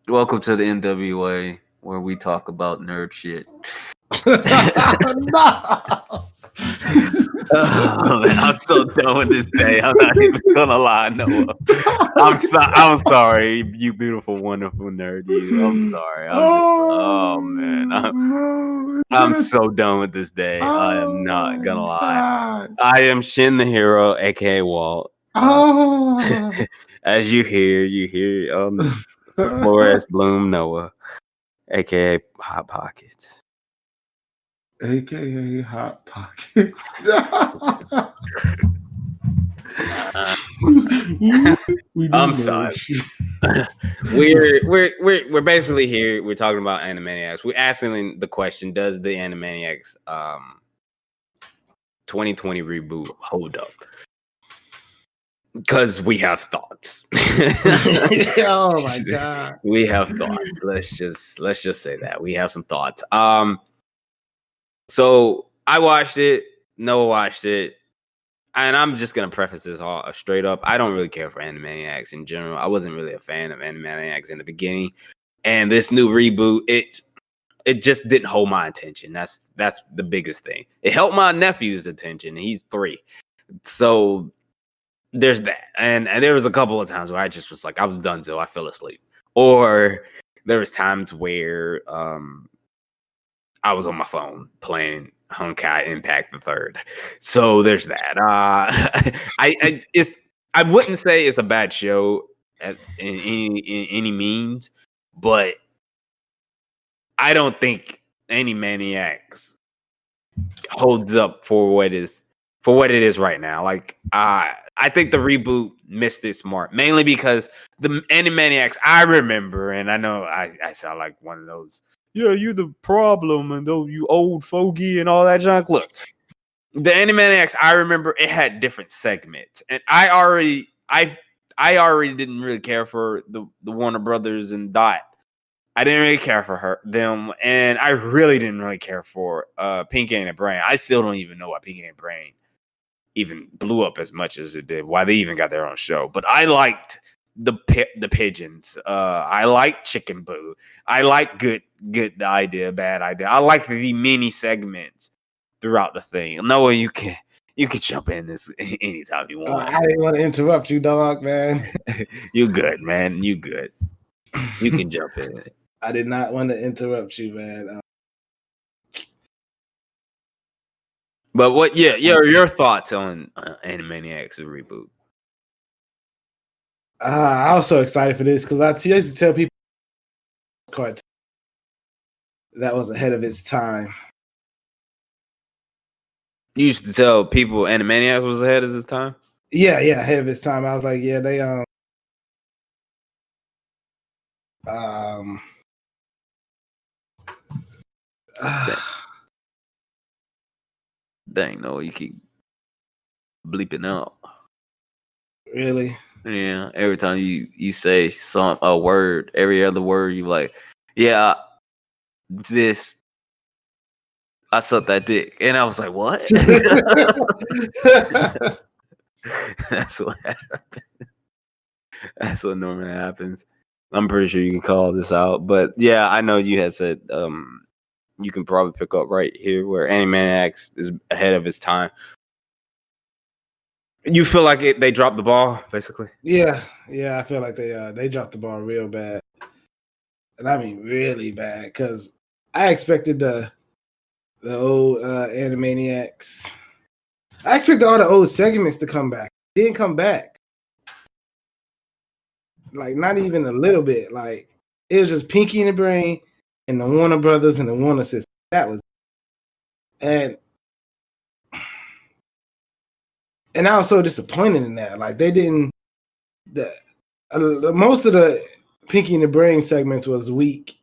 Welcome to the N.W.A, where we talk about nerd shit. No. Oh, man, I'm so done with this day. I'm not even gonna lie, Noah. I'm sorry, you beautiful, wonderful nerd. You. I'm sorry. Oh man. No. It's I'm been a so done with this day. I am oh not my gonna lie. god. I am Shin the Hero, aka Walt. Oh. As you hear Flores Bloom Noah, aka Hot Pockets. AKA Hot Pockets. We I'm do know. sorry. we're basically here. We're talking about Animaniacs. We're asking the question: does the Animaniacs 2020 reboot hold up? Because we have thoughts. Oh my god. We have thoughts. Let's just say that we have some thoughts. So I watched it. Noah watched it. And I'm just gonna preface this all straight up. I don't really care for Animaniacs in general. I wasn't really a fan of Animaniacs in the beginning, and this new reboot, it just didn't hold my attention. That's the biggest thing. It held my nephew's attention. He's 3, so there's that. And there was a couple of times where I just was like, I was done till I fell asleep, or there was times where I was on my phone playing Honkai Impact the Third. So there's that. I wouldn't say it's a bad show in any means, but I don't think Animaniacs holds up for what it is right now. Like I think the reboot missed its mark, mainly because the Animaniacs I remember, and I know I sound like one of those. Yeah, you the problem, and though you old fogey and all that junk. Look, the Animaniacs I remember, it had different segments, and I already didn't really care for the Warner Brothers and Dot. I didn't really care for them, and I really didn't really care for Pinky and the Brain. I still don't even know why Pinky and the Brain even blew up as much as it did. Why they even got their own show? But I liked the pigeons. I like Chicken Boo. I like good idea, bad idea. I like the mini segments throughout the thing. Noah, you can jump in this anytime you want. I didn't want to interrupt you, dog, man. You good, man. You good. You can jump in. I did not want to interrupt you, man. But what? Yeah, your thoughts on Animaniacs reboot? I was so excited for this because I used to tell people cartoon that was ahead of its time. You used to tell people Animaniacs was ahead of its time? Yeah, ahead of its time. I was like, yeah, they Dang, no, you keep bleeping out. Really? Yeah, every time you say a word, every other word you like, yeah, this I sucked that dick. And I was like, what? That's what happened. That's what normally happens. I'm pretty sure you can call this out. But yeah, I know you had said you can probably pick up right here where Animaniacs is ahead of its time. You feel like they dropped the ball, basically? Yeah, I feel like they dropped the ball real bad. And I mean really bad, because I expected the old Animaniacs. I expected all the old segments to come back. They didn't come back. Like, not even a little bit. Like, it was just Pinky and the Brain and the Warner Brothers and the Warner Sisters. That was it. And I was so disappointed in that. Like, they didn't. Most of the Pinky and the Brain segments was weak.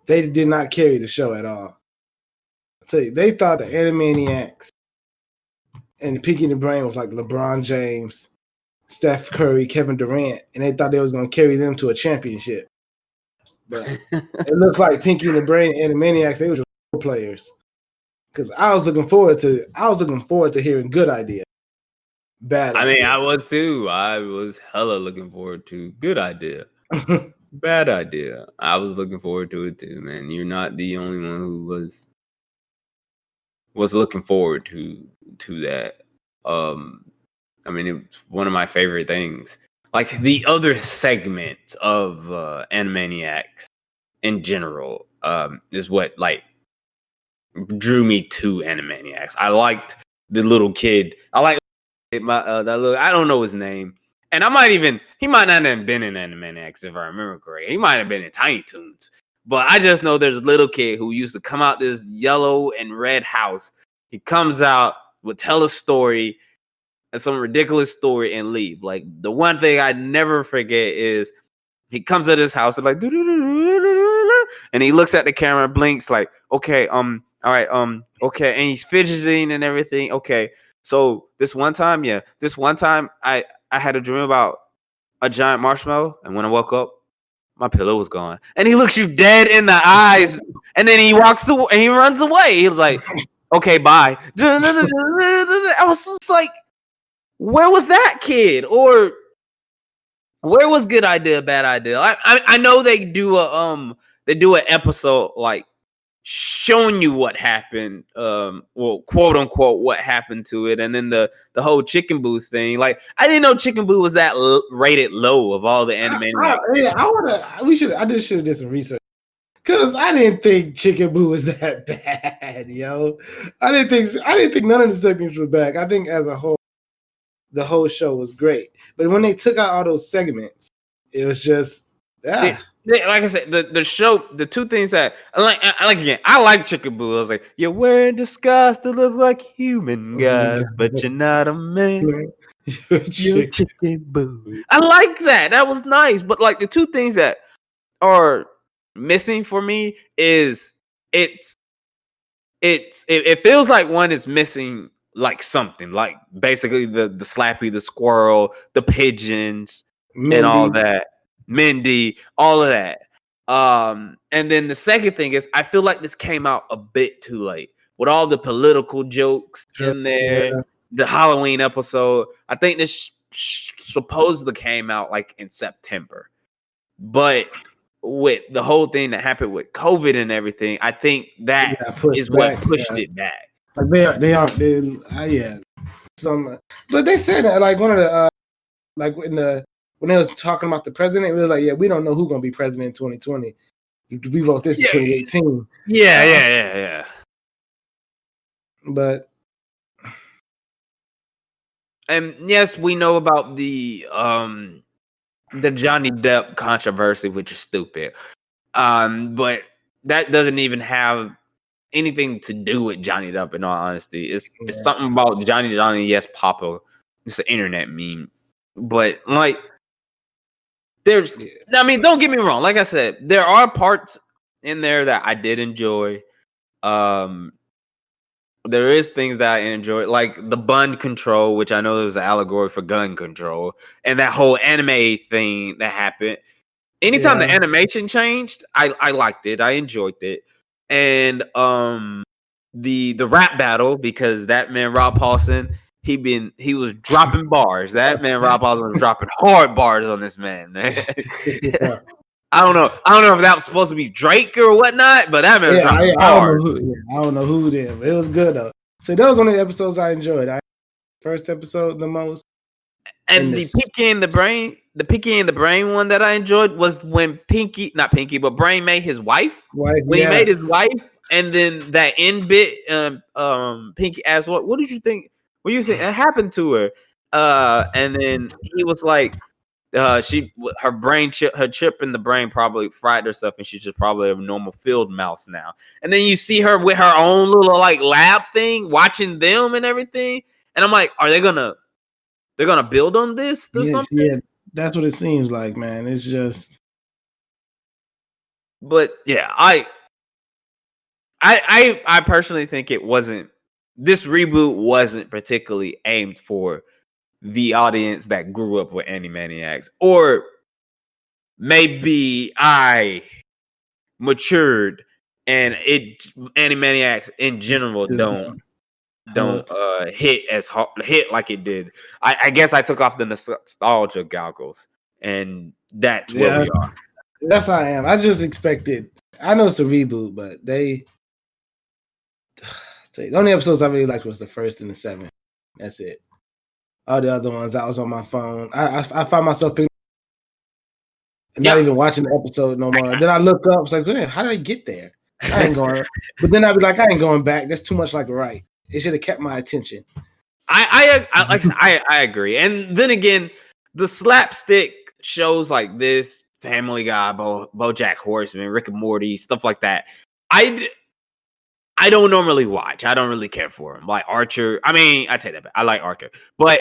They did not carry the show at all. I tell you, they thought the Animaniacs and Pinky and the Brain was like LeBron James, Steph Curry, Kevin Durant, and they thought they was going to carry them to a championship. But it looks like Pinky and the Brain and Animaniacs, they were just role players. Because I was looking forward to hearing good idea. Bad idea. I mean, I was too. I was hella looking forward to good idea. Bad idea. I was looking forward to it too, man. You're not the only one who was looking forward to that. I mean, it's one of my favorite things. Like the other segments of Animaniacs in general, is what like drew me to Animaniacs. I liked the little kid. I like my that little. I don't know his name, and he might not have been in Animaniacs if I remember correctly. He might have been in Tiny Toons, but I just know there's a little kid who used to come out this yellow and red house. He comes out, would tell a story, some ridiculous story, and leave. Like the one thing I never forget is he comes at his house and like, and he looks at the camera, blinks like, okay, all right, okay, and he's fidgeting and everything. Okay, so this one time I had a dream about a giant marshmallow, and when I woke up, my pillow was gone. And he looks you dead in the eyes, and then he walks away and he runs away. He was like, okay, bye. I was just like, where was that kid? Or where was good idea, bad idea? I know they do an episode like showing you what happened, well, quote unquote, what happened to it, and then the whole Chicken Boo thing. Like I didn't know Chicken Boo was that rated low of all the Animaniacs. I just should have did some research. Cause I didn't think Chicken Boo was that bad, yo. I didn't think none of the segments were bad. I think as a whole, the whole show was great. But when they took out all those segments, it was just Like I said, the show, the two things that I like Chicken Boo. I was like, you're wearing disguise to look like human guys, but you're not a man. You're Chicken Boo. I like that. That was nice. But like the two things that are missing for me is it feels like one is missing like something, like basically the Slappy, the squirrel, the pigeons, Mindy. and all that. Mindy, all of that. And then the second thing is I feel like this came out a bit too late with all the political jokes in there. Yeah. The Halloween episode, I think this supposedly came out like in September, but with the whole thing that happened with COVID and everything, I think that is what pushed it back. Like they are some, but they said that like one of the like when they was talking about the president, it was like, yeah, we don't know who's gonna be president in 2020. We wrote this in 2018. Yeah. But and yes, we know about the Johnny Depp controversy, which is stupid. But that doesn't even have anything to do with Johnny Depp, in all honesty. It's something about Johnny, yes, Papa. It's an internet meme. But like I mean, don't get me wrong. Like I said, there are parts in there that I did enjoy. There is things that I enjoy, like the bun control, which I know is an allegory for gun control, and that whole anime thing that happened. Anytime the animation changed, I liked it. I enjoyed it. And the rap battle, because that man Rob Paulson, he was dropping bars. That man Rob Paulson was dropping hard bars on this man. Yeah. I don't know if that was supposed to be Drake or whatnot, but that man was dropping hard. I don't know who did, but it was good though. So that was one of the episodes I enjoyed. First episode the most. And the Pinky and the Brain one that I enjoyed was when Brain made his wife. When he made his wife, and then that end bit, Pinky asked, "What did you think? What do you think that happened to her?" And then he was like, her chip in the brain probably fried herself, and she's just probably a normal field mouse now. And then you see her with her own little like lab thing, watching them and everything. And I'm like, are they gonna? They're gonna build on this or something. Yeah, that's what it seems like, man. It's just, but yeah, I personally think this reboot wasn't particularly aimed for the audience that grew up with Animaniacs, or maybe I matured and Animaniacs in general don't hit like it did. I guess I took off the nostalgia goggles, and that's where we are. That's how I am. I just expected. I know it's a reboot, but the only episodes I really liked was the first and the seventh. That's it. All the other ones, I was on my phone. I found myself not even watching the episode no more. Then I look up, it's like, man, how did I get there? I ain't going. But then I'd be like, I ain't going back. That's too much like a right. It should have kept my attention. I agree. And then again, the slapstick shows like this, Family Guy, BoJack Horseman, Rick and Morty, stuff like that. I don't normally watch. I don't really care for them. Like Archer. I mean, I take that back. I like Archer, but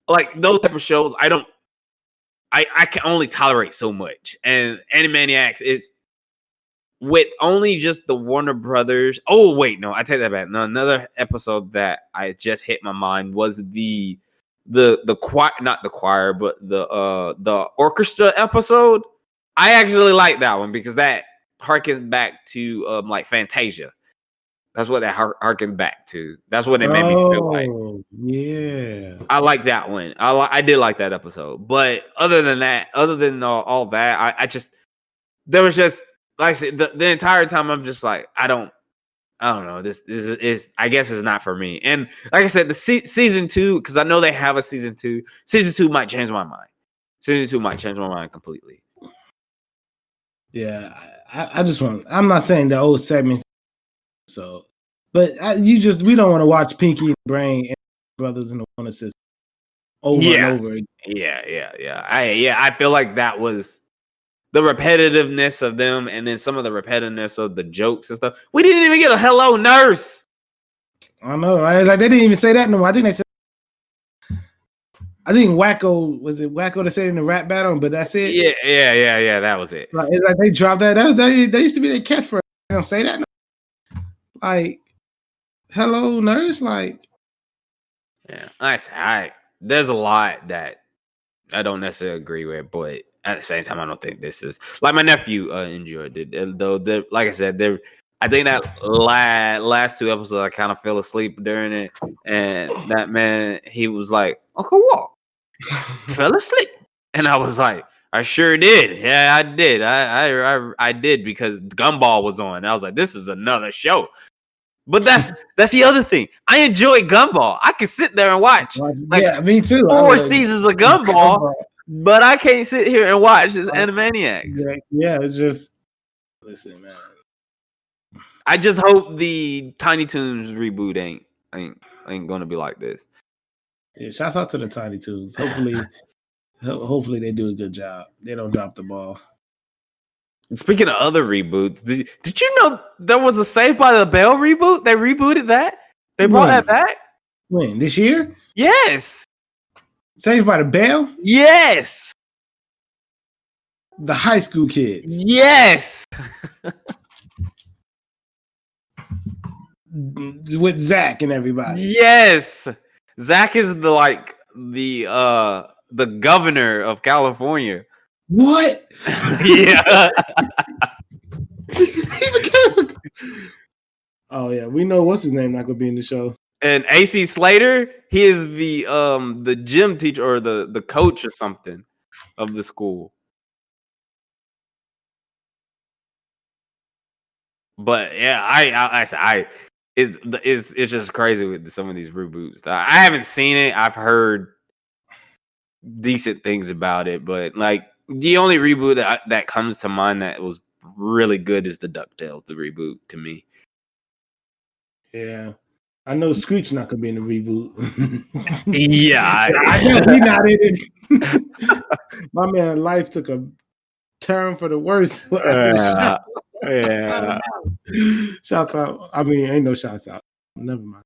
like those type of shows, I can only tolerate so much. And Animaniacs is with only just the Warner Brothers. Oh wait, no, I take that back. No, another episode that I just hit my mind was the choir, not the choir, but the orchestra episode. I actually like that one because that harkens back to like Fantasia. That's what that harkened back to. That's what it made me feel like. Yeah, I like that one. I did like that episode. But other than that, other than all that, I just there was just like I said the entire time I'm just like I don't know. This is I guess it's not for me. And like I said, the season 2 because I know they have a season 2. Season 2 might change my mind. Season 2 might change my mind completely. Yeah, I just want. I'm not saying the old segments. So, but we don't want to watch Pinky and Brain and Brothers in the Wonder System over and over again. Yeah. I feel like that was the repetitiveness of them, and then some of the repetitiveness of the jokes and stuff. We didn't even get a hello nurse. I know, right? Like they didn't even say that no more. I think they said. I think Wacko was it Wacko that said in the rap battle, but that's it. Yeah. That was it. Like, it's like they dropped that. They used to be their catchphrase. They don't say that. No. Like, hello, nurse. Like, yeah, there's a lot that I don't necessarily agree with, but at the same time, I don't think this is like my nephew enjoyed it. Though, like I said, I think that last 2 episodes, I kind of fell asleep during it, and that man, he was like, "Uncle Walt, fell asleep," and I was like, "I sure did. Yeah, I did. I did because Gumball was on." And I was like, "This is another show." But that's the other thing. I enjoy Gumball. I can sit there and watch. yeah, me too. 4 seasons of Gumball, but I can't sit here and watch this Animaniacs. Yeah, it's just listen, man. I just hope the Tiny Toons reboot ain't gonna be like this. Yeah, shouts out to the Tiny Toons. Hopefully they do a good job. They don't drop the ball. Speaking of other reboots, did you know there was a Saved by the Bell reboot? They rebooted that. They brought that back. When? This year? Yes. Saved by the Bell? Yes. The high school kids. Yes. With Zach and everybody. Yes. Zach is the governor of California. What? Yeah. Oh yeah, we know what's his name not gonna be in the show. And AC Slater, he is the gym teacher or the coach or something of the school. But yeah, it's just crazy with some of these reboots. I haven't seen it. I've heard decent things about it, but like the only reboot that comes to mind that was really good is the DuckTales, the reboot to me. Yeah. I know Screech not gonna be in the reboot. Yeah. I know he not in it. My man life took a turn for the worse. Yeah. Shouts out. I mean, ain't no shouts out. Never mind.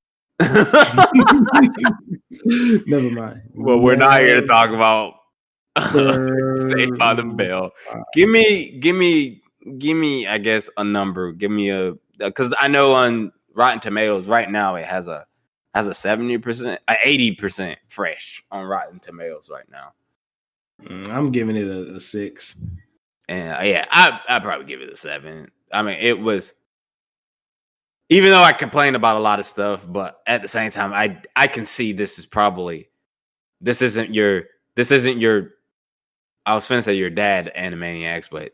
Never mind. Well, we're not here to talk about Saved by the Bell. Give me, I guess, a number. Give me because I know on Rotten Tomatoes right now it has a 70%, 80% fresh on Rotten Tomatoes right now. I'm giving it a 6. And yeah, I'd probably give it a 7. I mean, it was, even though I complained about a lot of stuff, but at the same time, I can see this isn't your I was finna say your dad, Animaniacs, but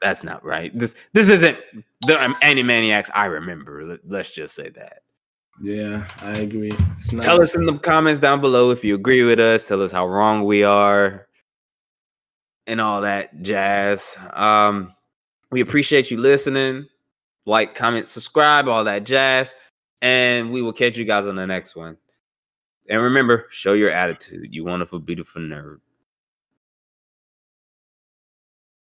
that's not right. This isn't the Animaniacs I remember. Let's just say that. Yeah, I agree. It's not. Tell us in the comments down below if you agree with us. Tell us how wrong we are and all that jazz. We appreciate you listening. Like, comment, subscribe, all that jazz. And we will catch you guys on the next one. And remember, show your attitude, you wonderful, beautiful nerd.